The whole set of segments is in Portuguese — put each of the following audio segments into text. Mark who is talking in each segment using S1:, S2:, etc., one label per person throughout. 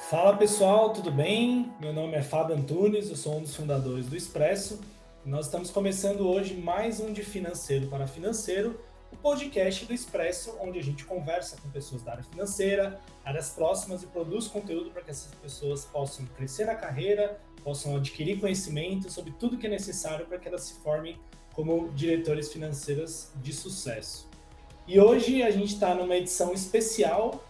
S1: Fala pessoal, tudo bem? Meu nome é Fábio Antunes, eu sou um dos fundadores do Expresso. Nós estamos começando hoje mais um de Financeiro para Financeiro, o podcast do Expresso, onde a gente conversa com pessoas da área financeira, áreas próximas e produz conteúdo para que essas pessoas possam crescer na carreira, possam adquirir conhecimento sobre tudo que é necessário para que elas se formem como diretores financeiras de sucesso. E hoje a gente está numa edição especial,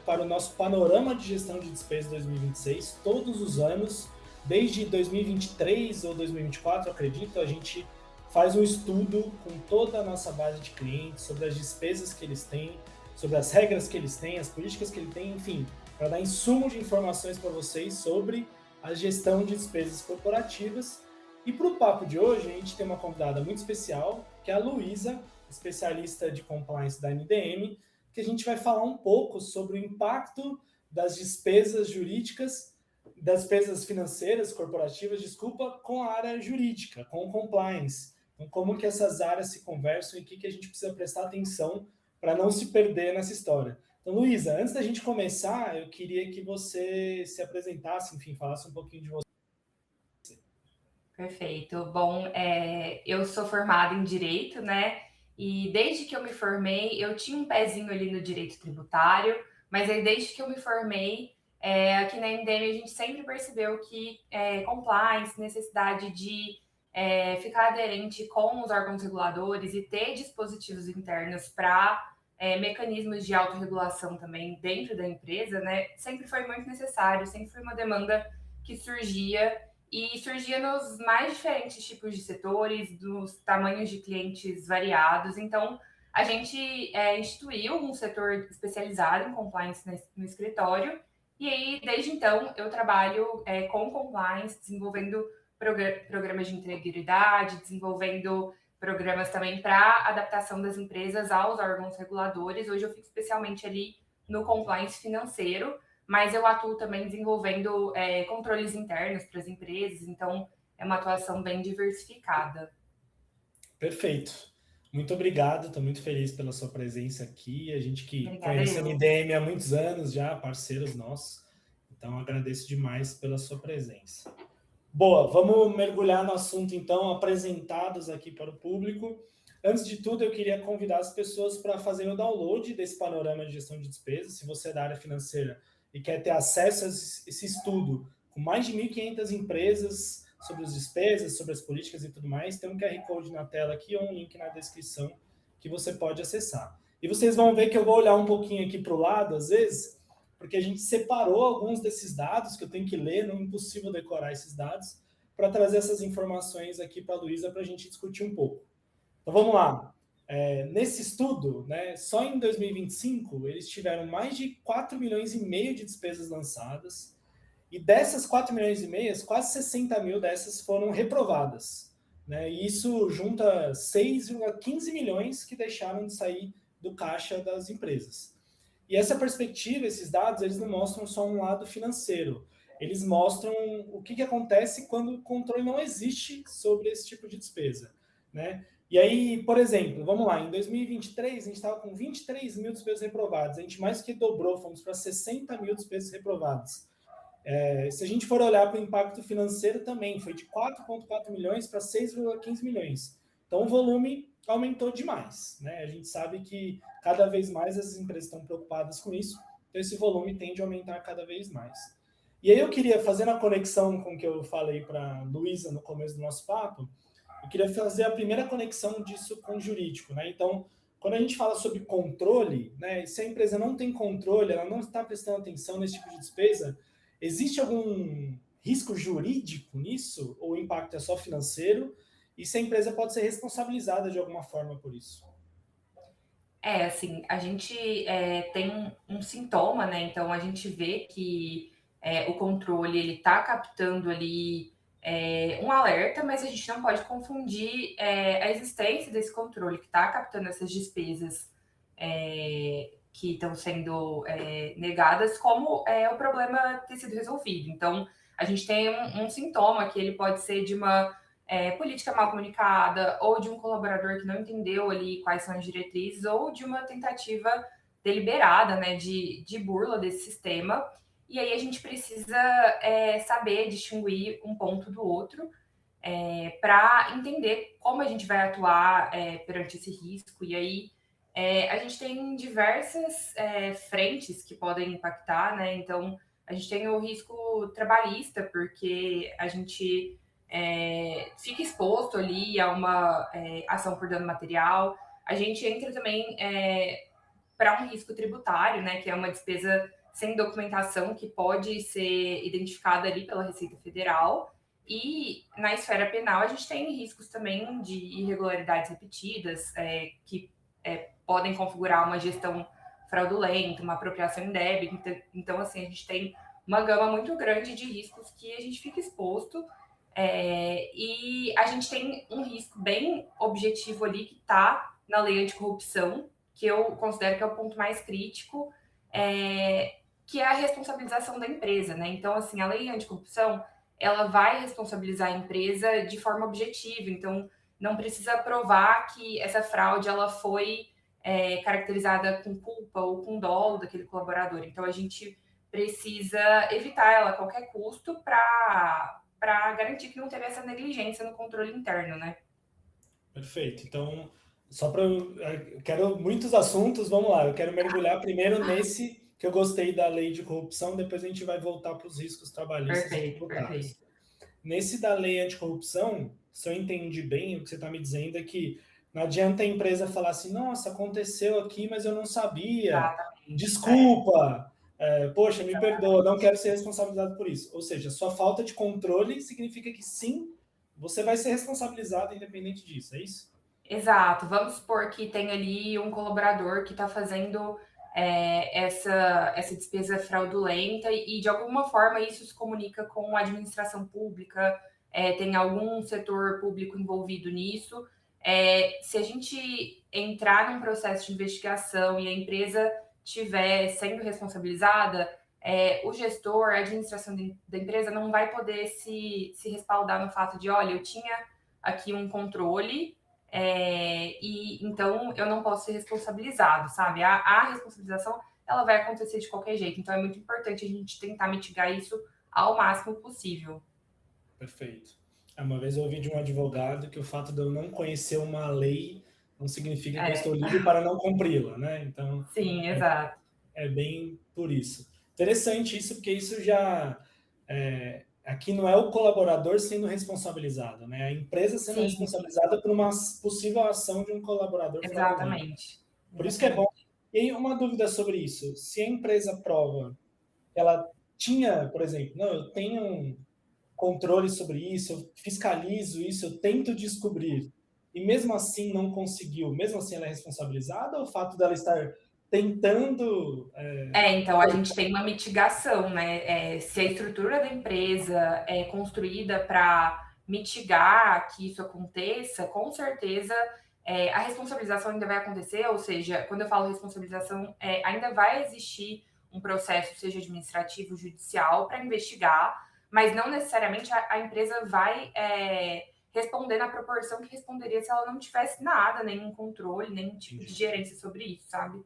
S1: para o nosso panorama de gestão de despesas 2026. Todos os anos, desde 2023 ou 2024, acredito, a gente faz um estudo com toda a nossa base de clientes sobre as despesas que eles têm, sobre as regras que eles têm, as políticas que eles têm, enfim, para dar insumo de informações para vocês sobre a gestão de despesas corporativas. E para o papo de hoje, a gente tem uma convidada muito especial, que é a Luísa, especialista de compliance da MDM, que a gente vai falar um pouco sobre o impacto das despesas jurídicas, das despesas financeiras, corporativas, desculpa, com a área jurídica, com o compliance. Então, como que essas áreas se conversam e o que a gente precisa prestar atenção para não se perder nessa história. Então, Luísa, antes da gente começar, eu queria que você se apresentasse, enfim, falasse um pouquinho de você.
S2: Perfeito. Bom, eu sou formada em Direito, né? E desde que eu me formei, eu tinha um pezinho ali no direito tributário, mas aí desde que eu me formei, aqui na MDM a gente sempre percebeu que compliance, necessidade de ficar aderente com os órgãos reguladores e ter dispositivos internos para mecanismos de autorregulação também dentro da empresa, né? Sempre foi muito necessário, sempre foi uma demanda que surgia nos mais diferentes tipos de setores, dos tamanhos de clientes variados. Então, a gente instituiu um setor especializado em compliance no escritório. E aí, desde então, eu trabalho com compliance, desenvolvendo programas de integridade, desenvolvendo programas também para adaptação das empresas aos órgãos reguladores. Hoje eu fico especialmente ali no compliance financeiro, mas eu atuo também desenvolvendo controles internos para as empresas, então é uma atuação bem diversificada.
S1: Perfeito. Muito obrigado, estou muito feliz pela sua presença aqui. A gente que
S2: Obrigada,
S1: conhece a
S2: eu.
S1: NDM há muitos anos já, parceiros nossos. Então, agradeço demais pela sua presença. Boa, vamos mergulhar no assunto, então, apresentados aqui para o público. Antes de tudo, eu queria convidar as pessoas para fazerem o download desse panorama de gestão de despesas. Se você é da área financeira e quer ter acesso a esse estudo com mais de 1.500 empresas sobre as despesas, sobre as políticas e tudo mais, tem um QR Code na tela aqui ou um link na descrição que você pode acessar. E vocês vão ver que eu vou olhar um pouquinho aqui para o lado, às vezes, porque a gente separou alguns desses dados que eu tenho que ler, não é impossível decorar esses dados, para trazer essas informações aqui para a Luísa para a gente discutir um pouco. Então vamos lá. Nesse estudo, né, só em 2025, eles tiveram mais de 4 milhões e meio de despesas lançadas, e dessas 4 milhões e meio, quase 60 mil dessas foram reprovadas. Né, e isso junta 6,15 milhões que deixaram de sair do caixa das empresas. E essa perspectiva, esses dados, eles não mostram só um lado financeiro. Eles mostram o que acontece quando o controle não existe sobre esse tipo de despesa. Né? E aí, por exemplo, vamos lá, em 2023 a gente estava com 23 mil despesas reprovadas, a gente mais que dobrou, fomos para 60 mil despesas reprovadas. Se a gente for olhar para o impacto financeiro também, foi de 4,4 milhões para 6,15 milhões. Então o volume aumentou demais. Né? A gente sabe que cada vez mais as empresas estão preocupadas com isso, então esse volume tende a aumentar cada vez mais. E aí eu queria, fazendo a conexão com o que eu falei para a Luísa no começo do nosso papo, eu queria fazer a primeira conexão disso com o jurídico. Né? Então, quando a gente fala sobre controle, né, se a empresa não tem controle, ela não está prestando atenção nesse tipo de despesa, existe algum risco jurídico nisso? Ou o impacto é só financeiro? E se a empresa pode ser responsabilizada de alguma forma por isso?
S2: Assim, a gente tem um sintoma, né? Então a gente vê que o controle ele está captando ali um alerta, mas a gente não pode confundir a existência desse controle que está captando essas despesas que estão sendo negadas, como o problema ter sido resolvido. Então a gente tem um sintoma que ele pode ser de uma política mal comunicada, ou de um colaborador que não entendeu ali quais são as diretrizes, ou de uma tentativa deliberada, né, de burla desse sistema. E aí a gente precisa saber distinguir um ponto do outro para entender como a gente vai atuar perante esse risco. E aí a gente tem diversas frentes que podem impactar, né? Então, a gente tem o risco trabalhista, porque a gente fica exposto ali a uma ação por dano material. A gente entra também para um risco tributário, né? Que é uma despesa sem documentação que pode ser identificada ali pela Receita Federal. E na esfera penal, a gente tem riscos também de irregularidades repetidas, que podem configurar uma gestão fraudulenta, uma apropriação indébita. Então, assim, a gente tem uma gama muito grande de riscos que a gente fica exposto. E a gente tem um risco bem objetivo ali que está na lei anticorrupção, que eu considero que é o ponto mais crítico, que é a responsabilização da empresa, né? Então, assim, a lei anticorrupção, ela vai responsabilizar a empresa de forma objetiva. Então, não precisa provar que essa fraude ela foi caracterizada com culpa ou com dolo daquele colaborador. Então, a gente precisa evitar ela a qualquer custo para garantir que não teve essa negligência no controle interno, né?
S1: Perfeito. Então, só para eu quero muitos assuntos, vamos lá. Eu quero mergulhar primeiro nesse que eu gostei da lei de corrupção, depois a gente vai voltar para os riscos trabalhistas e
S2: Perfeito,
S1: tributários.
S2: perfeito.
S1: Nesse da lei anticorrupção, se eu entendi bem, o que você está me dizendo é que não adianta a empresa falar assim, nossa, aconteceu aqui, mas eu não sabia,
S2: Exatamente.
S1: desculpa, poxa, me perdoa, não quero ser responsabilizado por isso. Ou seja, sua falta de controle significa que sim, você vai ser responsabilizado independente disso, é isso?
S2: Exato. Vamos supor que tem ali um colaborador que está fazendo essa despesa fraudulenta e, de alguma forma, isso se comunica com a administração pública, tem algum setor público envolvido nisso. Se a gente entrar num processo de investigação e a empresa estiver sendo responsabilizada, o gestor, a administração da empresa não vai poder se respaldar no fato de, olha, eu tinha aqui um controle e então eu não posso ser responsabilizado, sabe? A responsabilização ela vai acontecer de qualquer jeito. Então é muito importante a gente tentar mitigar isso ao máximo possível.
S1: Perfeito. Uma vez eu ouvi de um advogado que o fato de eu não conhecer uma lei não significa que eu estou livre para não cumpri-la, né? Então,
S2: Sim, exato.
S1: é bem por isso. Interessante isso, porque isso já. Aqui não é o colaborador sendo responsabilizado, né? A empresa sendo
S2: Sim,
S1: responsabilizada por uma possível ação de um colaborador fraudulento.
S2: exatamente.
S1: Por isso que é bom.
S2: Exatamente.
S1: E aí, uma dúvida sobre isso. Se a empresa prova que ela tinha, por exemplo, não, eu tenho um controle sobre isso, eu fiscalizo isso, eu tento descobrir, e mesmo assim não conseguiu, mesmo assim ela é responsabilizada, ou o fato dela estar tentando.
S2: Então a gente tem uma mitigação, né? Se a estrutura da empresa é construída para mitigar que isso aconteça, com certeza a responsabilização ainda vai acontecer, ou seja, quando eu falo responsabilização, ainda vai existir um processo, seja administrativo, judicial, para investigar, mas não necessariamente a empresa vai responder na proporção que responderia se ela não tivesse nada, nenhum controle, nenhum tipo de gerência sobre isso, sabe?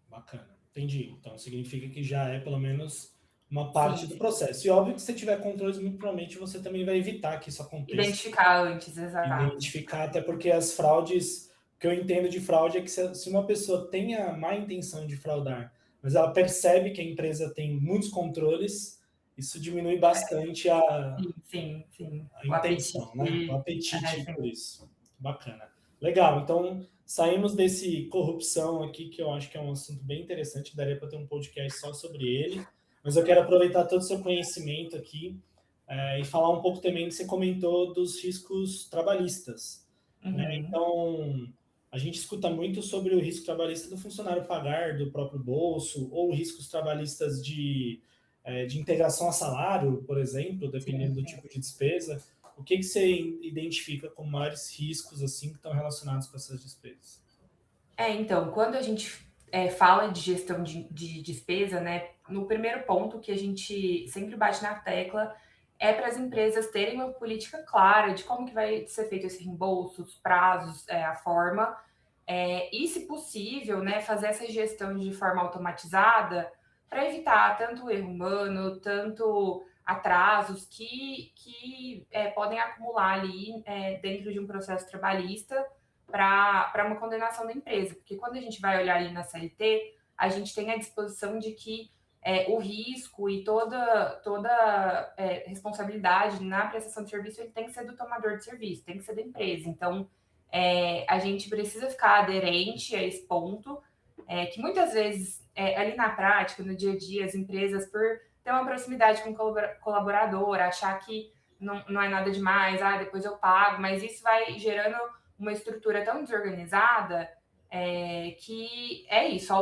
S1: Bacana, entendi. Então significa que já é pelo menos uma parte
S2: Sim,
S1: do
S2: sim.
S1: processo. E óbvio que se tiver controles, muito provavelmente você também vai evitar que isso aconteça.
S2: Identificar antes, exato.
S1: Identificar, até porque as fraudes, o que eu entendo de fraude é que se uma pessoa tem a má intenção de fraudar, mas ela percebe que a empresa tem muitos controles, isso diminui bastante
S2: Sim, sim, sim.
S1: a
S2: O
S1: intenção, né? O
S2: apetite.
S1: apetite
S2: Sim.
S1: por isso. Bacana. Legal, então saímos desse corrupção aqui, que eu acho que é um assunto bem interessante, daria para ter um podcast só sobre ele, mas eu quero aproveitar todo o seu conhecimento aqui e falar um pouco também que você comentou dos riscos trabalhistas. Né?
S2: Uhum.
S1: Então, a gente escuta muito sobre o risco trabalhista do funcionário pagar do próprio bolso, ou riscos trabalhistas de integração a salário, por exemplo, dependendo
S2: Sim,
S1: do
S2: sim.
S1: tipo de despesa. O que você identifica como maiores riscos assim que estão relacionados com essas despesas?
S2: Então, quando a gente fala de gestão de despesa, né, no primeiro ponto que a gente sempre bate na tecla é para as empresas terem uma política clara de como que vai ser feito esse reembolso, os prazos, a forma, E, se possível, né, fazer essa gestão de forma automatizada para evitar tanto erro humano, tanto atrasos que podem acumular ali dentro de um processo trabalhista para uma condenação da empresa. Porque quando a gente vai olhar ali na CLT, a gente tem a disposição de que o risco e toda responsabilidade na prestação de serviço ele tem que ser do tomador de serviço, tem que ser da empresa. Então, a gente precisa ficar aderente a esse ponto, que muitas vezes, ali na prática, no dia a dia, as empresas, por ter uma proximidade com o colaborador, achar que não é nada demais, depois eu pago, mas isso vai gerando uma estrutura tão desorganizada que é isso,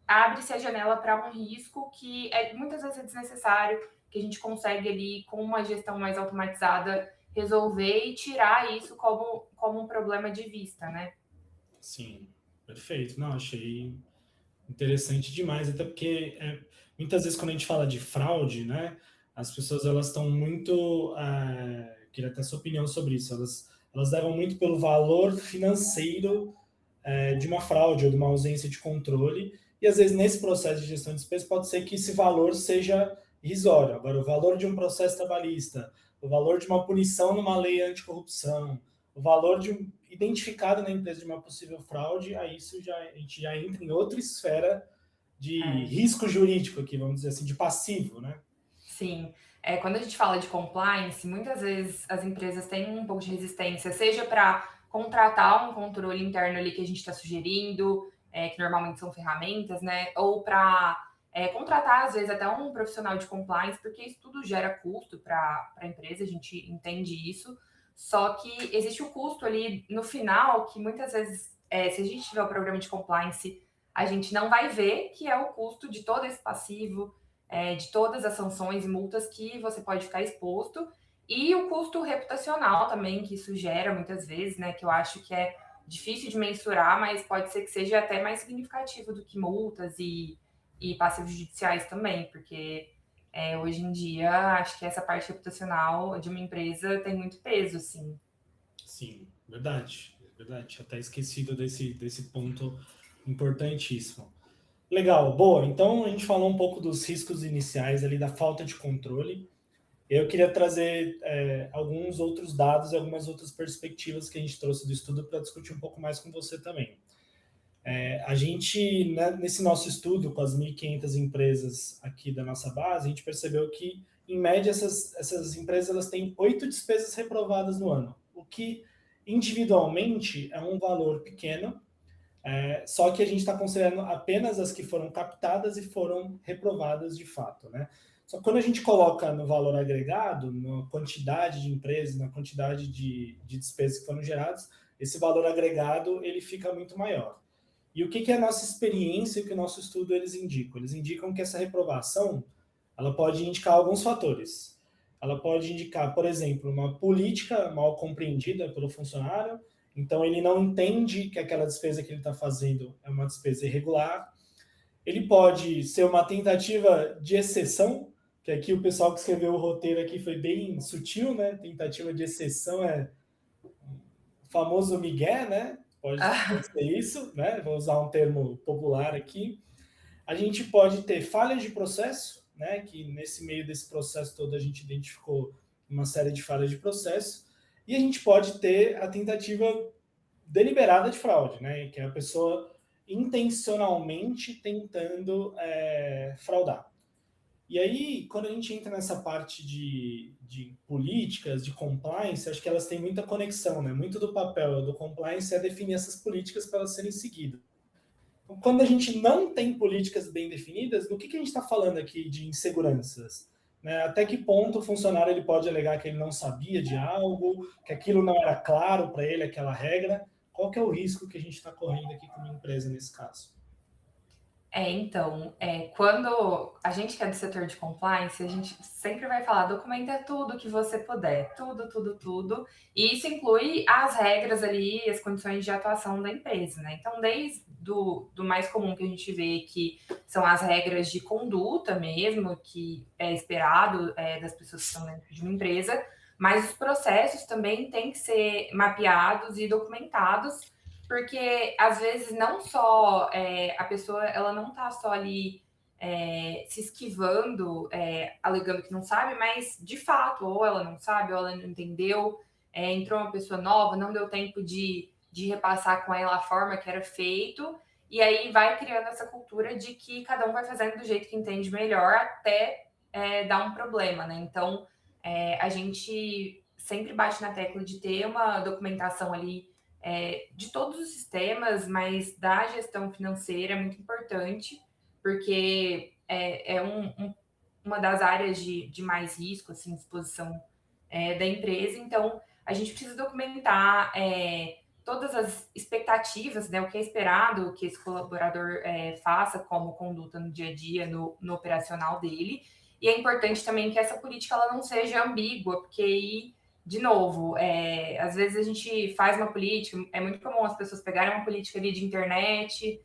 S2: abre-se a janela para um risco que muitas vezes é desnecessário, que a gente consegue ali, com uma gestão mais automatizada, resolver e tirar isso como um problema de vista, né?
S1: Sim, perfeito. Não, achei interessante demais, até porque muitas vezes quando a gente fala de fraude, né, as pessoas elas estão muito, queria até sua opinião sobre isso, elas levam muito pelo valor financeiro de uma fraude ou de uma ausência de controle, e às vezes nesse processo de gestão de despesas pode ser que esse valor seja irrisório. Agora, o valor de um processo trabalhista, o valor de uma punição numa lei anticorrupção, o valor identificado na empresa de uma possível fraude, aí a gente já entra em outra esfera de risco jurídico aqui, vamos dizer assim, de passivo, né?
S2: Sim. Quando a gente fala de compliance, muitas vezes as empresas têm um pouco de resistência, seja para contratar um controle interno ali que a gente está sugerindo, que normalmente são ferramentas, né? Ou para contratar, às vezes, até um profissional de compliance, porque isso tudo gera custo para a empresa, a gente entende isso. Só que existe o custo ali no final, que muitas vezes, se a gente tiver o programa de compliance, a gente não vai ver, que é o custo de todo esse passivo, de todas as sanções e multas que você pode ficar exposto, e o custo reputacional também que isso gera muitas vezes, né, que eu acho que é difícil de mensurar, mas pode ser que seja até mais significativo do que multas e passivos judiciais também, porque hoje em dia acho que essa parte reputacional de uma empresa tem muito peso, assim.
S1: Sim, verdade, verdade. Até esquecido desse ponto importantíssimo. Legal, boa. Então a gente falou um pouco dos riscos iniciais ali da falta de controle. Eu queria trazer alguns outros dados e algumas outras perspectivas que a gente trouxe do estudo para discutir um pouco mais com você também. A gente, né, nesse nosso estudo com as 1.500 empresas aqui da nossa base, a gente percebeu que, em média, essas empresas elas têm 8 despesas reprovadas no ano, o que individualmente é um valor pequeno, só que a gente está considerando apenas as que foram captadas e foram reprovadas de fato, né? Só que quando a gente coloca no valor agregado, na quantidade de empresas, na quantidade de despesas que foram geradas, esse valor agregado ele fica muito maior. E o que é a nossa experiência e o que o nosso estudo eles indicam? Eles indicam que essa reprovação ela pode indicar alguns fatores. Ela pode indicar, por exemplo, uma política mal compreendida pelo funcionário, então ele não entende que aquela despesa que ele está fazendo é uma despesa irregular. Ele pode ser uma tentativa de exceção, que aqui o pessoal que escreveu o roteiro aqui foi bem sutil, né? Tentativa de exceção é o famoso migué, né? Pode ser isso, né? Vou usar um termo popular aqui. A gente pode ter falhas de processo, né? Que nesse meio desse processo todo a gente identificou uma série de falhas de processo. E a gente pode ter a tentativa deliberada de fraude, né? Que é a pessoa intencionalmente tentando fraudar. E aí, quando a gente entra nessa parte de políticas, de compliance, acho que elas têm muita conexão, né? Muito do papel do compliance é definir essas políticas para elas serem seguidas. Então, quando a gente não tem políticas bem definidas, do que a gente está falando aqui de inseguranças? Né? Até que ponto o funcionário ele pode alegar que ele não sabia de algo, que aquilo não era claro para ele, aquela regra? Qual que é o risco que a gente está correndo aqui como empresa nesse caso?
S2: Então, quando a gente que é do setor de compliance, a gente sempre vai falar, documenta tudo que você puder, tudo, tudo, tudo. E isso inclui as regras ali, as condições de atuação da empresa, né? Então, desde do mais comum que a gente vê, que são as regras de conduta mesmo, que é esperado das pessoas que estão dentro de uma empresa, mas os processos também têm que ser mapeados e documentados, porque às vezes não só a pessoa ela não está só ali se esquivando, alegando que não sabe, mas de fato, ou ela não sabe, ou ela não entendeu, entrou uma pessoa nova, não deu tempo de repassar com ela a forma que era feito, e aí vai criando essa cultura de que cada um vai fazendo do jeito que entende melhor até dar um problema, né? Então, a gente sempre bate na tecla de ter uma documentação ali de todos os sistemas, mas da gestão financeira é muito importante, porque uma das áreas de mais risco, assim, exposição da empresa. Então, a gente precisa documentar todas as expectativas, né, o que é esperado que esse colaborador faça como conduta no dia a dia, no operacional dele. E é importante também que essa política ela não seja ambígua, porque aí, de novo, às vezes a gente faz uma política, é muito comum as pessoas pegarem uma política ali de internet,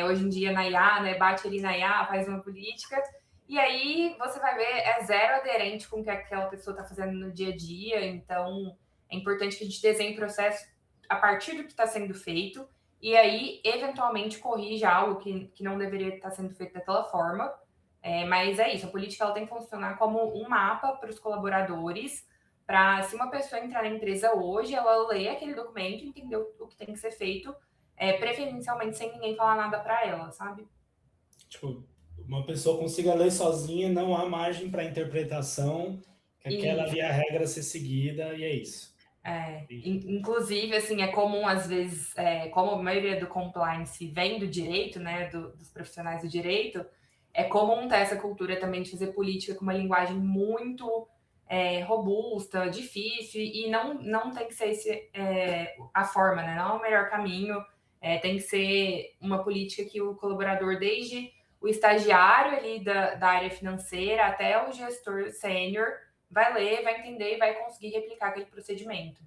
S2: hoje em dia na IA, né, bate ali na IA, faz uma política, e aí você vai ver, é zero aderente com o que aquela pessoa está fazendo no dia a dia, então é importante que a gente desenhe o processo a partir do que está sendo feito, e aí, eventualmente, corrija algo que não deveria estar sendo feito daquela forma. Mas é isso, a política ela tem que funcionar como um mapa para os colaboradores, para se uma pessoa entrar na empresa hoje, ela lê aquele documento e entender o que tem que ser feito, preferencialmente sem ninguém falar nada para ela, sabe?
S1: Tipo, uma pessoa consiga ler sozinha, não há margem para interpretação, que aquela ali é a regra a ser seguida, e é isso.
S2: Inclusive, assim, é comum, às vezes, como a maioria do compliance vem do direito, né, dos profissionais do direito, é comum ter essa cultura também de fazer política com uma linguagem muito robusta, difícil, e não tem que ser a forma, né, não é o melhor caminho, tem que ser uma política que o colaborador, desde o estagiário ali da área financeira até o gestor sênior, vai ler, vai entender e vai conseguir replicar aquele procedimento.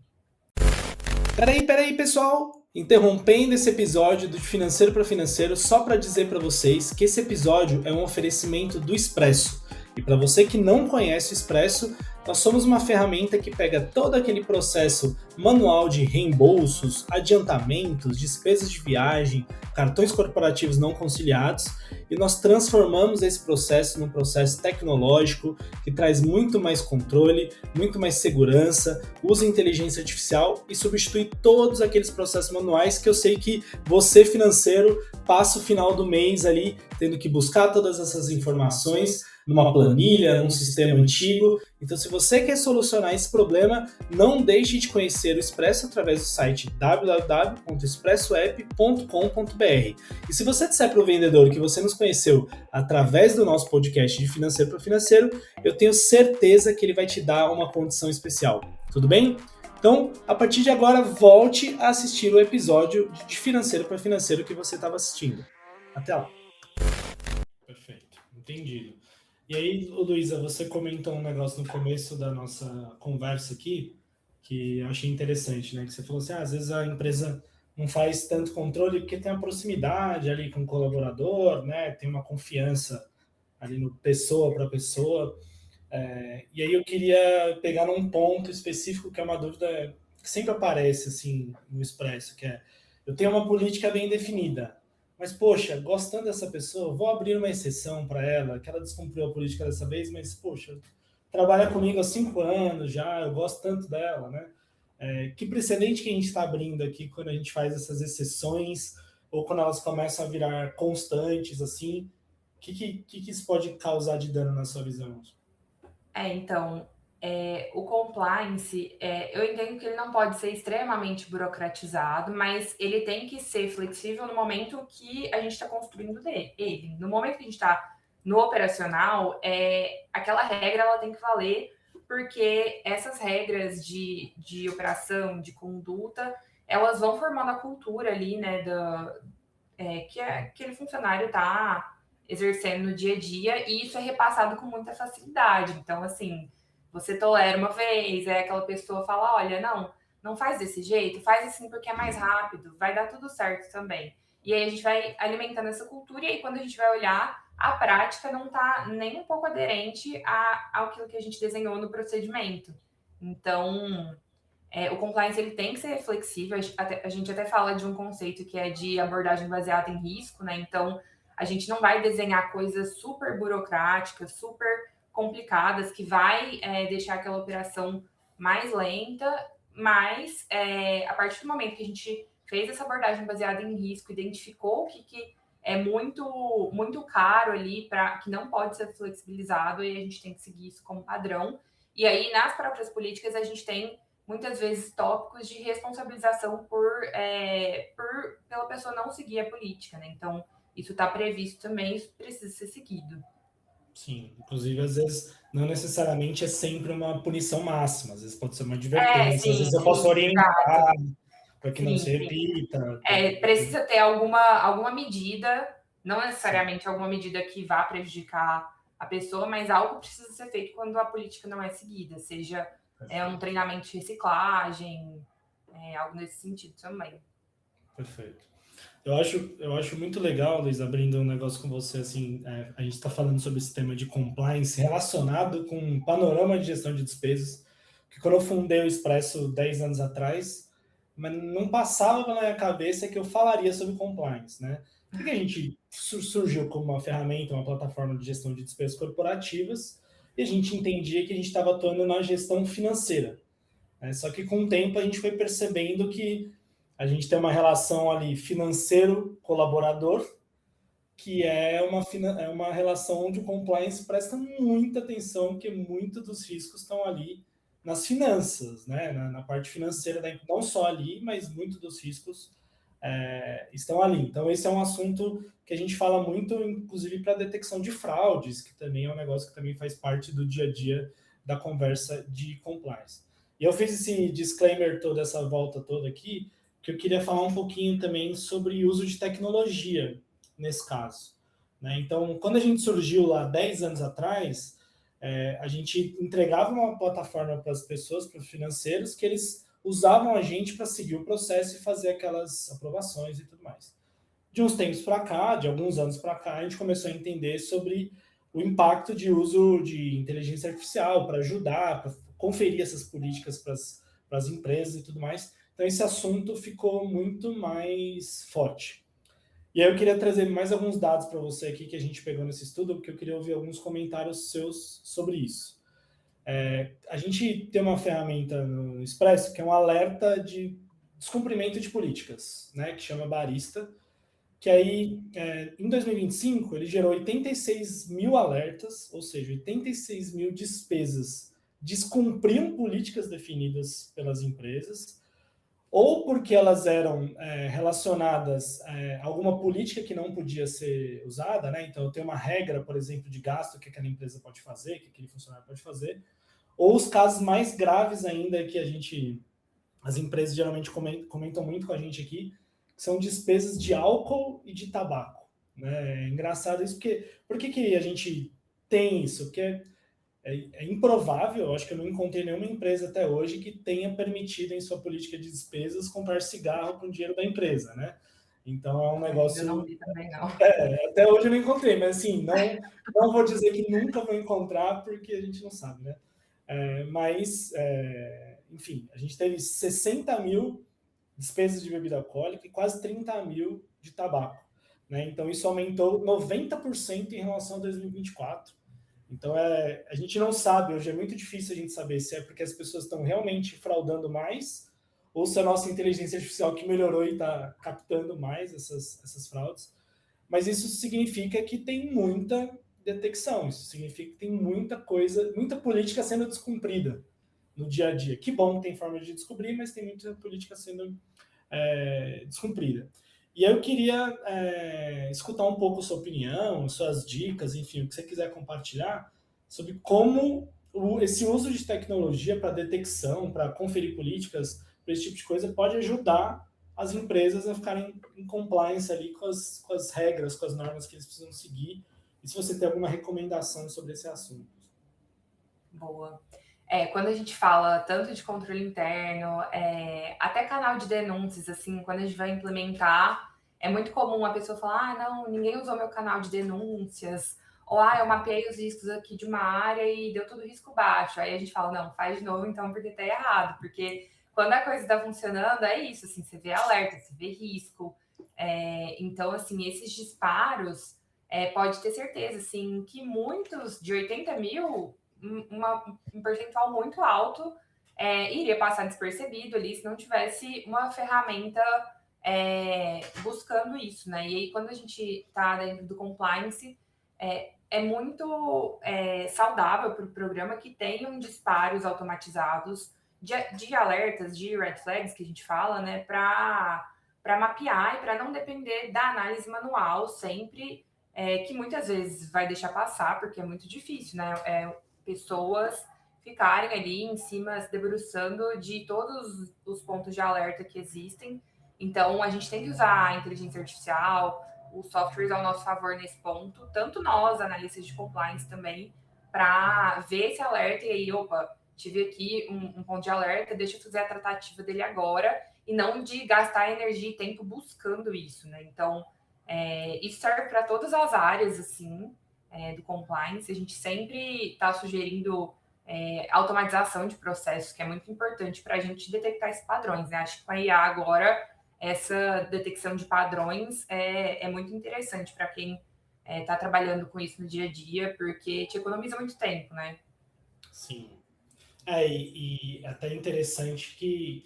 S1: Peraí, pessoal! Interrompendo esse episódio do Financeiro para Financeiro só para dizer para vocês que esse episódio é um oferecimento do Expresso. E para você que não conhece o Expresso, nós somos uma ferramenta que pega todo aquele processo manual de reembolsos, adiantamentos, despesas de viagem, cartões corporativos não conciliados, e nós transformamos esse processo num processo tecnológico que traz muito mais controle, muito mais segurança, usa inteligência artificial e substitui todos aqueles processos manuais que eu sei que você, financeiro, passa o final do mês ali tendo que buscar todas essas informações numa planilha, num sistema antigo. Então, se você quer solucionar esse problema, não deixe de conhecer o Expresso através do site www.expressoapp.com.br. E se você disser para o vendedor que você nos conheceu através do nosso podcast de Financeiro para Financeiro, eu tenho certeza que ele vai te dar uma condição especial. Tudo bem? Então, a partir de agora, volte a assistir o episódio de Financeiro para Financeiro que você estava assistindo. Até lá. Perfeito, entendido. E aí, Luísa, você comentou um negócio no começo da nossa conversa aqui, que eu achei interessante, né? Que você falou assim, às vezes a empresa não faz tanto controle porque tem uma proximidade ali com o colaborador, né? Tem uma confiança ali no pessoa para pessoa. E aí eu queria pegar num ponto específico que é uma dúvida que sempre aparece assim no Expresso, que é, eu tenho uma política bem definida, mas, poxa, gostando dessa pessoa, vou abrir uma exceção para ela, que ela descumpriu a política dessa vez, mas, poxa, trabalha comigo há 5 anos já, eu gosto tanto dela, né? Que precedente que a gente está abrindo aqui quando a gente faz essas exceções, ou quando elas começam a virar constantes, assim, o que isso pode causar de dano na sua visão?
S2: Então, o compliance, eu entendo que ele não pode ser extremamente burocratizado, mas ele tem que ser flexível no momento que a gente está construindo ele. No momento que a gente está no operacional, aquela regra ela tem que valer, porque essas regras de operação, de conduta, elas vão formando a cultura ali, né, que aquele funcionário está exercendo no dia a dia, e isso é repassado com muita facilidade. Então, assim, você tolera uma vez, aquela pessoa fala, olha, não faz desse jeito, faz assim porque é mais rápido, vai dar tudo certo também. E aí a gente vai alimentando essa cultura, e aí quando a gente vai olhar, a prática não está nem um pouco aderente àquilo que a gente desenhou no procedimento. Então, O compliance ele tem que ser flexível, a gente até fala de um conceito que é de abordagem baseada em risco, né? Então, a gente não vai desenhar coisas super burocráticas, super complicadas, que vai deixar aquela operação mais lenta, mas a partir do momento que a gente fez essa abordagem baseada em risco, identificou o que é muito, muito caro ali, que não pode ser flexibilizado, e a gente tem que seguir isso como padrão. E aí, nas próprias políticas, a gente tem muitas vezes tópicos de responsabilização pela pessoa não seguir a política, né? Então, isso está previsto também, isso precisa ser seguido.
S1: Sim, inclusive, às vezes, não necessariamente é sempre uma punição máxima, às vezes pode ser uma advertência, às vezes eu posso orientar para que não se
S2: Sim.
S1: repita.
S2: Precisa ter alguma medida, não necessariamente alguma medida que vá prejudicar a pessoa, mas algo precisa ser feito quando a política não é seguida, seja um treinamento de reciclagem, algo nesse sentido também.
S1: Perfeito. Eu acho muito legal, Luiz, abrindo um negócio com você, assim, a gente está falando sobre esse tema de compliance relacionado com um panorama de gestão de despesas, que quando eu fundei o Expresso 10 anos atrás, mas não passava na minha cabeça que eu falaria sobre compliance, né? Porque a gente surgiu como uma ferramenta, uma plataforma de gestão de despesas corporativas, e a gente entendia que a gente estava atuando na gestão financeira, né? Só que com o tempo a gente foi percebendo que a gente tem uma relação ali financeiro-colaborador, que é uma relação onde o compliance presta muita atenção, porque muitos dos riscos estão ali nas finanças, né? Na parte financeira, não só ali, mas muitos dos riscos estão ali. Então, esse é um assunto que a gente fala muito, inclusive para detecção de fraudes, que também é um negócio que também faz parte do dia a dia da conversa de compliance. E eu fiz esse disclaimer toda, essa volta toda aqui, que eu queria falar um pouquinho também sobre o uso de tecnologia nesse caso, né? Então, quando a gente surgiu lá 10 anos atrás, a gente entregava uma plataforma para as pessoas, para os financeiros, que eles usavam a gente para seguir o processo e fazer aquelas aprovações e tudo mais. De uns tempos para cá, de alguns anos para cá, a gente começou a entender sobre o impacto de uso de inteligência artificial para ajudar, para conferir essas políticas para as empresas e tudo mais. Então, esse assunto ficou muito mais forte. E aí eu queria trazer mais alguns dados para você aqui que a gente pegou nesse estudo, porque eu queria ouvir alguns comentários seus sobre isso. A gente tem uma ferramenta no Expresso que é um alerta de descumprimento de políticas, né, que chama Barista, que aí, em 2025, ele gerou 86 mil alertas, ou seja, 86 mil despesas descumpriam políticas definidas pelas empresas, ou porque elas eram relacionadas a alguma política que não podia ser usada, né? Então, eu tenho uma regra, por exemplo, de gasto que aquela empresa pode fazer, que aquele funcionário pode fazer, ou os casos mais graves ainda que as empresas geralmente comentam muito com a gente aqui, que são despesas de álcool e de tabaco, né? É engraçado isso, porque por que a gente tem isso? Porque é improvável, eu acho que eu não encontrei nenhuma empresa até hoje que tenha permitido em sua política de despesas comprar cigarro com dinheiro da empresa, né? Então é um
S2: Eu não
S1: negócio.
S2: vi também, não.
S1: Até hoje eu não encontrei, mas assim, não vou dizer que nunca vou encontrar, porque a gente não sabe, né? Enfim, a gente teve 60 mil despesas de bebida alcoólica e quase 30 mil de tabaco, né? Então isso aumentou 90% em relação a 2024. Então, a gente não sabe, hoje é muito difícil a gente saber se é porque as pessoas estão realmente fraudando mais ou se a nossa inteligência artificial que melhorou e está captando mais essas fraudes. Mas isso significa que tem muita detecção, isso significa que tem muita coisa, muita política sendo descumprida no dia a dia. Que bom que tem forma de descobrir, mas tem muita política sendo descumprida. E eu queria escutar um pouco a sua opinião, suas dicas, enfim, o que você quiser compartilhar sobre como esse uso de tecnologia para detecção, para conferir políticas, para esse tipo de coisa, pode ajudar as empresas a ficarem em compliance ali com as regras, com as normas que eles precisam seguir. E se você tem alguma recomendação sobre esse assunto.
S2: Boa. Quando a gente fala tanto de controle interno, até canal de denúncias, assim, quando a gente vai implementar, é muito comum a pessoa falar, não, ninguém usou meu canal de denúncias, ou, eu mapeei os riscos aqui de uma área e deu tudo risco baixo. Aí a gente fala, não, faz de novo então, porque tá errado, porque quando a coisa está funcionando, é isso, assim, você vê alerta, você vê risco. Então, assim, esses disparos, pode ter certeza, assim, que muitos de 80 mil, um percentual muito alto, iria passar despercebido ali se não tivesse uma ferramenta buscando isso, né? E aí, quando a gente está dentro do compliance, é muito saudável para o programa que tenham disparos automatizados de alertas, de red flags que a gente fala, né? Para mapear e para não depender da análise manual sempre, que muitas vezes vai deixar passar, porque é muito difícil, né? Pessoas ficarem ali em cima, se debruçando de todos os pontos de alerta que existem. Então, a gente tem que usar a inteligência artificial, os softwares ao nosso favor nesse ponto, tanto nós, analistas de compliance também, para ver esse alerta e aí, opa, tive aqui um ponto de alerta, deixa eu fazer a tratativa dele agora, e não de gastar energia e tempo buscando isso, né? Então, isso serve para todas as áreas, assim, do compliance. A gente sempre está sugerindo automatização de processos, que é muito importante para a gente detectar esses padrões, né? Acho que com a IA agora, essa detecção de padrões é muito interessante para quem está trabalhando com isso no dia a dia, porque te economiza muito tempo, né?
S1: Sim. E até interessante que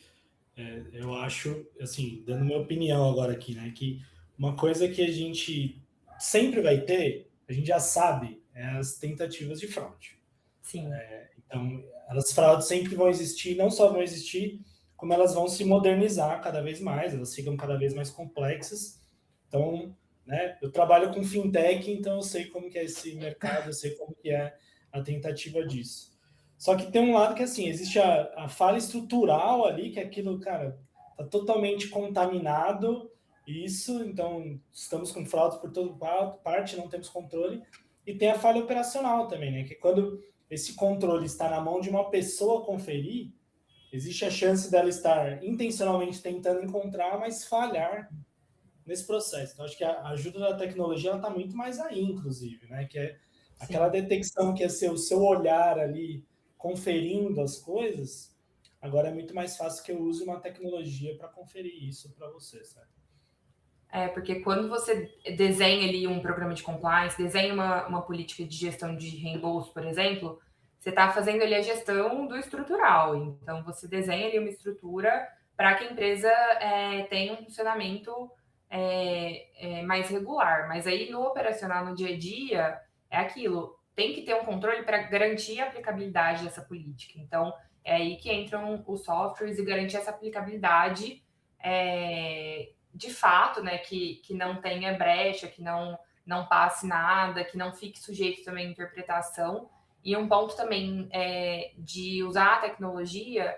S1: eu acho, assim, dando minha opinião agora aqui, né, que uma coisa que a gente sempre vai ter, a gente já sabe, é as tentativas de fraude.
S2: Sim.
S1: Então, as fraudes sempre vão existir, não só vão existir, como elas vão se modernizar cada vez mais, elas ficam cada vez mais complexas. Então, né, eu trabalho com fintech, então eu sei como que é esse mercado, eu sei como que é a tentativa disso. Só que tem um lado que, assim, existe a falha estrutural ali, que é aquilo, cara, tá totalmente contaminado, isso, então estamos com fraudes por toda parte, não temos controle. E tem a falha operacional também, né, que quando esse controle está na mão de uma pessoa conferir, existe a chance dela estar intencionalmente tentando encontrar, mas falhar nesse processo. Então, acho que a ajuda da tecnologia está muito mais aí, inclusive, né? Que é aquela detecção que é ser o seu olhar ali conferindo as coisas. Agora é muito mais fácil que eu use uma tecnologia para conferir isso para você, certo?
S2: Porque quando você desenha ali um programa de compliance, desenha uma política de gestão de reembolso, por exemplo, você está fazendo ali a gestão do estrutural. Então, você desenha ali uma estrutura para que a empresa tenha um funcionamento mais regular. Mas aí, no operacional, no dia a dia, é aquilo. Tem que ter um controle para garantir a aplicabilidade dessa política. Então, é aí que entram os softwares e garantir essa aplicabilidade de fato, né, que não tenha brecha, que não passe nada, que não fique sujeito também à interpretação. E um ponto também de usar a tecnologia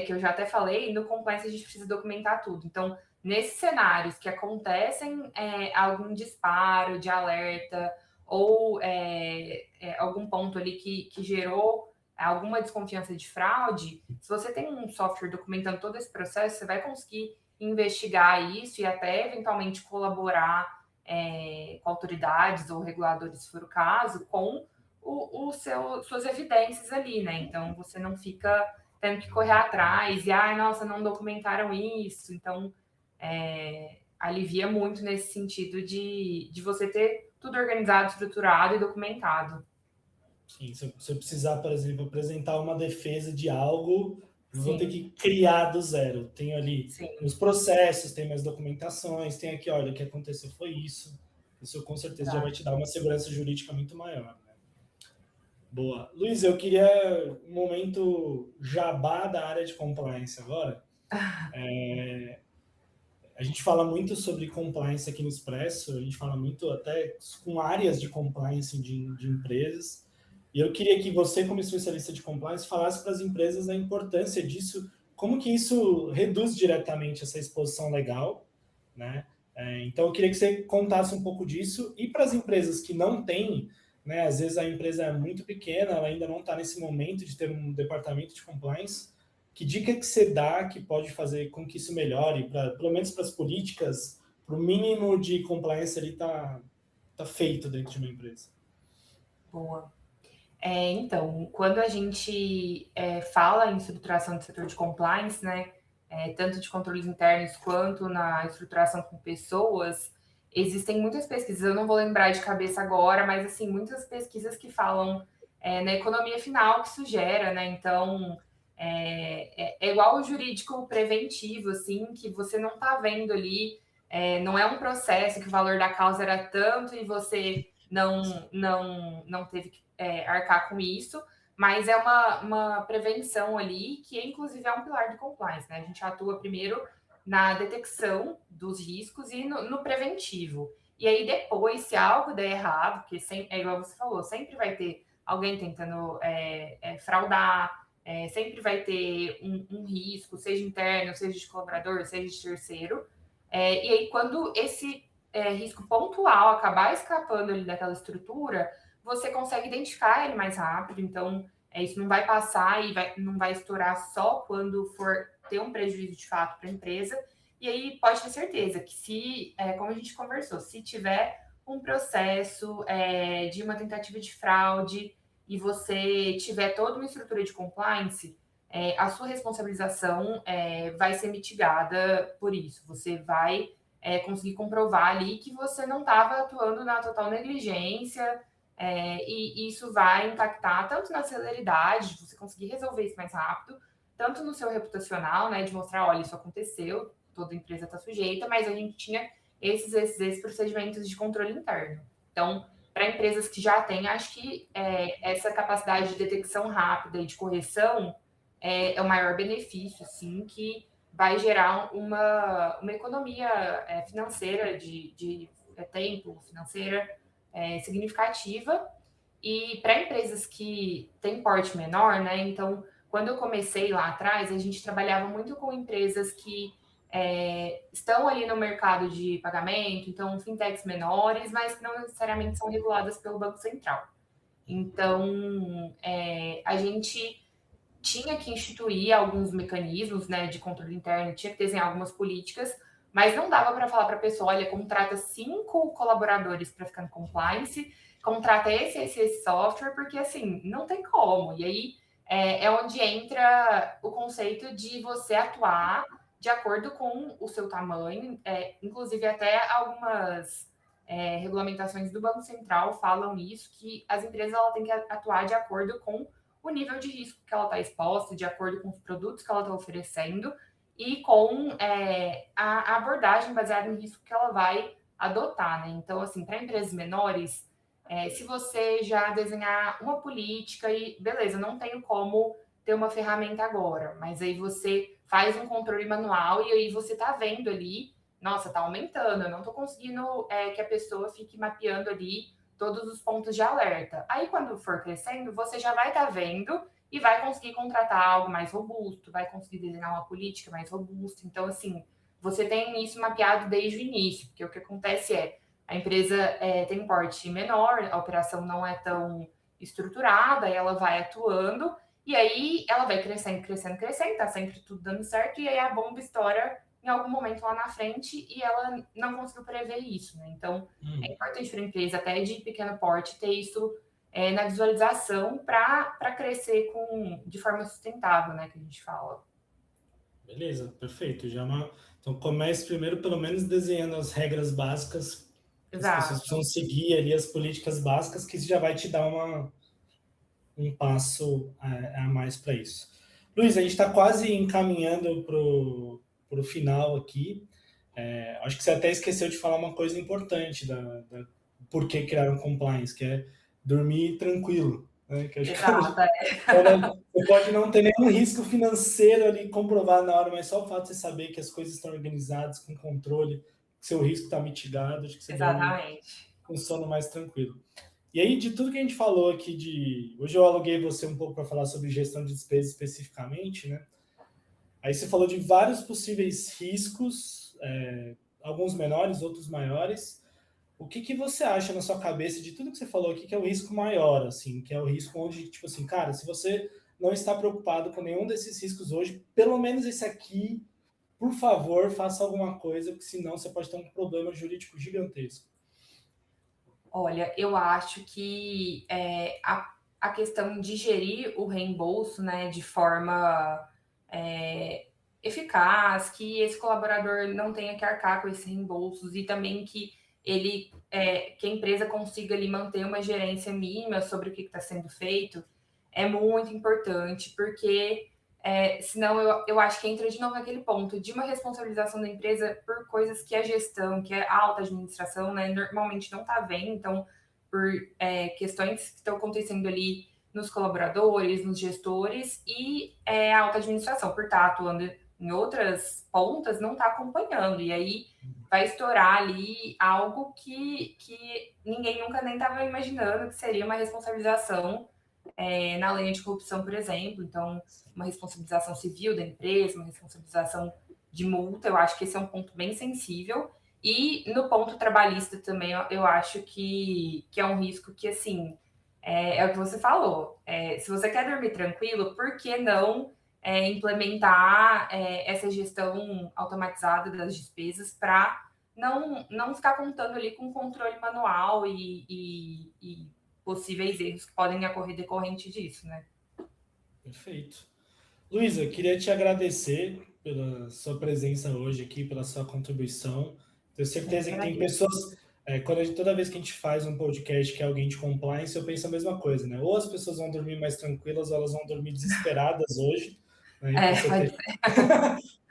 S2: que eu já até falei, no compliance a gente precisa documentar tudo. Então, nesses cenários que acontecem algum disparo de alerta ou algum ponto ali que gerou alguma desconfiança de fraude, se você tem um software documentando todo esse processo, você vai conseguir investigar isso e até eventualmente colaborar com autoridades ou reguladores, se for o caso, com suas evidências ali, né? Então você não fica tendo que correr atrás e, nossa, não documentaram isso. Então alivia muito nesse sentido de você ter tudo organizado, estruturado e documentado.
S1: Sim, se eu precisar, por exemplo, apresentar uma defesa de algo, eu vou ter
S2: Sim,
S1: que criar do zero. Tenho ali
S2: sim,
S1: os processos, tem minhas documentações, tem aqui, olha, o que aconteceu foi isso. Isso com certeza já vai te
S2: exato.
S1: dar uma segurança jurídica muito maior. Né? Boa. Luiz, eu queria um momento jabá da área de compliance agora. A gente fala muito sobre compliance aqui no Expresso, a gente fala muito até com áreas de compliance de empresas. E eu queria que você, como especialista de compliance, falasse para as empresas a importância disso, como que isso reduz diretamente essa exposição legal, né? Então, eu queria que você contasse um pouco disso. E para as empresas que não têm, né, às vezes a empresa é muito pequena, ela ainda não está nesse momento de ter um departamento de compliance, que dica que você dá que pode fazer com que isso melhore, pelo menos para as políticas, para o mínimo de compliance ali tá feito dentro de uma empresa?
S2: Boa. Então, quando a gente fala em estruturação do setor de compliance, né, tanto de controles internos quanto na estruturação com pessoas, existem muitas pesquisas, eu não vou lembrar de cabeça agora, mas assim, muitas pesquisas que falam na economia final que isso gera, né? Então, é igual o jurídico preventivo, assim, que você não está vendo ali, não é um processo que o valor da causa era tanto e você não teve que arcar com isso, mas é uma prevenção ali, que inclusive é um pilar do compliance, né? A gente atua primeiro na detecção dos riscos e no preventivo. E aí depois, se algo der errado, porque é igual você falou, sempre vai ter alguém tentando fraudar, sempre vai ter um risco, seja interno, seja de colaborador, seja de terceiro. E aí, quando esse risco pontual acabar escapando ali daquela estrutura, você consegue identificar ele mais rápido. Então, isso não vai passar e não vai estourar só quando for ter um prejuízo de fato para a empresa. E aí pode ter certeza que se, como a gente conversou, se tiver um processo de uma tentativa de fraude e você tiver toda uma estrutura de compliance, a sua responsabilização vai ser mitigada por isso. Você vai conseguir comprovar ali que você não estava atuando na total negligência, e isso vai impactar tanto na celeridade, de você conseguir resolver isso mais rápido, tanto no seu reputacional, né, de mostrar, olha, isso aconteceu, toda empresa está sujeita, mas a gente tinha esses procedimentos de controle interno. Então, para empresas que já têm, acho que essa capacidade de detecção rápida e de correção é o maior benefício, sim, que vai gerar uma economia financeira de tempo, financeira significativa. E para empresas que têm porte menor, né? Então, quando eu comecei lá atrás, a gente trabalhava muito com empresas que estão ali no mercado de pagamento, então fintechs menores, mas que não necessariamente são reguladas pelo Banco Central. Então, a gente tinha que instituir alguns mecanismos, né, de controle interno, tinha que desenhar algumas políticas, mas não dava para falar para a pessoa, olha, contrata 5 colaboradores para ficar no compliance, contrata esse software, porque assim, não tem como. E aí onde entra o conceito de você atuar de acordo com o seu tamanho, inclusive até algumas regulamentações do Banco Central falam isso, que as empresas ela têm que atuar de acordo com o nível de risco que ela está exposta, de acordo com os produtos que ela está oferecendo e com a abordagem baseada em risco que ela vai adotar, né? Então, assim, para empresas menores, se você já desenhar uma política e, beleza, não tenho como ter uma ferramenta agora, mas aí você faz um controle manual e aí você está vendo ali, nossa, está aumentando, eu não estou conseguindo que a pessoa fique mapeando ali todos os pontos de alerta. Aí, quando for crescendo, você já vai estar vendo e vai conseguir contratar algo mais robusto, vai conseguir desenhar uma política mais robusta. Então, assim, você tem isso mapeado desde o início, porque o que acontece a empresa tem um porte menor, a operação não é tão estruturada, ela vai atuando, e aí ela vai crescendo, crescendo, crescendo, tá sempre tudo dando certo, e aí a bomba estoura em algum momento lá na frente e ela não conseguiu prever isso, né? Então, é importante para a empresa, até de pequeno porte, ter isso na visualização para crescer de forma sustentável, né? Que a gente fala.
S1: Beleza, perfeito. Então comece primeiro, pelo menos, desenhando as regras básicas que as pessoas
S2: Exato.
S1: precisam seguir ali, as políticas básicas, que isso já vai te dar um passo a mais para isso. Luiz, a gente está quase encaminhando para o final aqui. Acho que você até esqueceu de falar uma coisa importante da por que criaram compliance, que é dormir tranquilo. Né? Que
S2: Exato.
S1: você pode não ter nenhum risco financeiro ali comprovado na hora, mas só o fato de você saber que as coisas estão organizadas, com controle, que seu risco está mitigado, acho que você dorme
S2: Exatamente.
S1: com sono mais tranquilo. E aí, de tudo que a gente falou aqui, hoje eu aluguei você um pouco para falar sobre gestão de despesas especificamente, né? Aí você falou de vários possíveis riscos, alguns menores, outros maiores. O que você acha na sua cabeça de tudo que você falou aqui que é o risco maior, assim, que é o risco onde, tipo assim, cara, se você não está preocupado com nenhum desses riscos hoje, pelo menos esse aqui, por favor, faça alguma coisa, porque senão você pode ter um problema jurídico gigantesco.
S2: Olha, eu acho que a a questão de gerir o reembolso, né, de forma eficaz, que esse colaborador não tenha que arcar com esses reembolsos e também que que a empresa consiga ali manter uma gerência mínima sobre o que está sendo feito, é muito importante, porque senão eu acho que entra de novo naquele ponto de uma responsabilização da empresa por coisas que a gestão, que a alta administração, né, normalmente não está vendo, então, por questões que estão acontecendo ali nos colaboradores, nos gestores, e a alta administração, por estar atuando em outras pontas, não está acompanhando. E aí vai estourar ali algo que ninguém nunca nem estava imaginando, que seria uma responsabilização na lei anticorrupção, por exemplo. Então, uma responsabilização civil da empresa, uma responsabilização de multa, eu acho que esse é um ponto bem sensível. E no ponto trabalhista também, eu acho que é um risco que, assim, é o que você falou. Se você quer dormir tranquilo, por que não implementar essa gestão automatizada das despesas para não ficar contando ali com controle manual e possíveis erros que podem ocorrer decorrente disso, né?
S1: Perfeito. Luísa, queria te agradecer pela sua presença hoje aqui, pela sua contribuição. Tenho certeza que tem pessoas... toda vez que a gente faz um podcast que é alguém de compliance, eu penso a mesma coisa, né? Ou as pessoas vão dormir mais tranquilas, ou elas vão dormir desesperadas hoje. Né?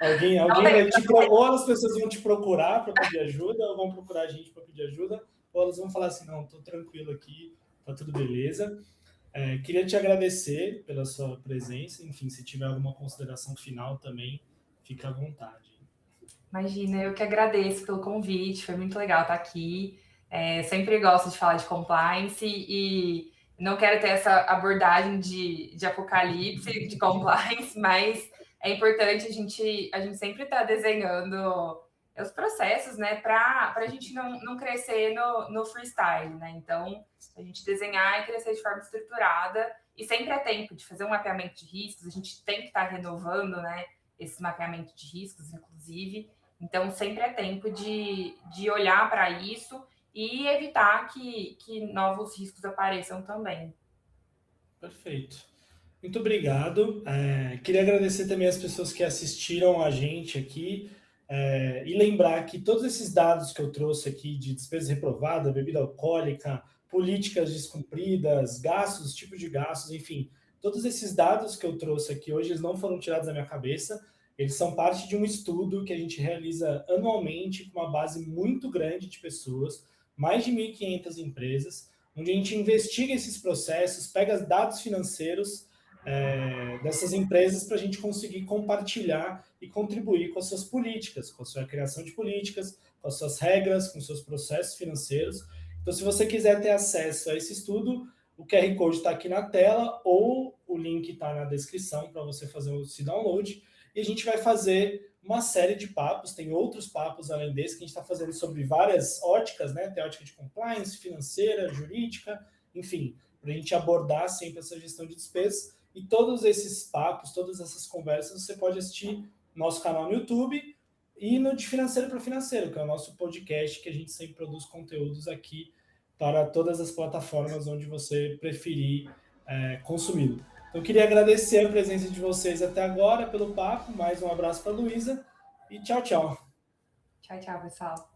S1: Alguém vai ou as pessoas vão te procurar para pedir ajuda, ou vão procurar a gente para pedir ajuda, ou elas vão falar assim, não, estou tranquilo aqui, tá tudo beleza. Queria te agradecer pela sua presença. Enfim, se tiver alguma consideração final também, fica à vontade.
S2: Imagina, eu que agradeço pelo convite, foi muito legal estar aqui. Sempre gosto de falar de compliance e não quero ter essa abordagem de apocalipse, de compliance, mas é importante a gente sempre estar desenhando os processos, né, para a gente não crescer no freestyle, né? Então, a gente desenhar e crescer de forma estruturada, e sempre é tempo de fazer um mapeamento de riscos, a gente tem que estar renovando, né, esse mapeamento de riscos, inclusive. Então, sempre é tempo de olhar para isso e evitar que novos riscos apareçam também.
S1: Perfeito. Muito obrigado. Queria agradecer também as pessoas que assistiram a gente aqui e lembrar que todos esses dados que eu trouxe aqui de despesa reprovada, bebida alcoólica, políticas descumpridas, gastos, tipo de gastos, enfim, todos esses dados que eu trouxe aqui hoje, eles não foram tirados da minha cabeça, eles são parte de um estudo que a gente realiza anualmente com uma base muito grande de pessoas, mais de 1.500 empresas, onde a gente investiga esses processos, pega dados financeiros dessas empresas para a gente conseguir compartilhar e contribuir com as suas políticas, com a sua criação de políticas, com as suas regras, com os seus processos financeiros. Então, se você quiser ter acesso a esse estudo, o QR Code está aqui na tela ou o link está na descrição para você fazer esse download. E a gente vai fazer uma série de papos, tem outros papos além desse, que a gente está fazendo sobre várias óticas, né? Tem ótica de compliance, financeira, jurídica, enfim, para a gente abordar sempre essa gestão de despesas. E todos esses papos, todas essas conversas, você pode assistir no nosso canal no YouTube e no De Financeiro para Financeiro, que é o nosso podcast, que a gente sempre produz conteúdos aqui para todas as plataformas onde você preferir consumi-lo. Então, eu queria agradecer a presença de vocês até agora pelo papo. Mais um abraço para a Luísa e tchau, tchau.
S2: Tchau, tchau, pessoal.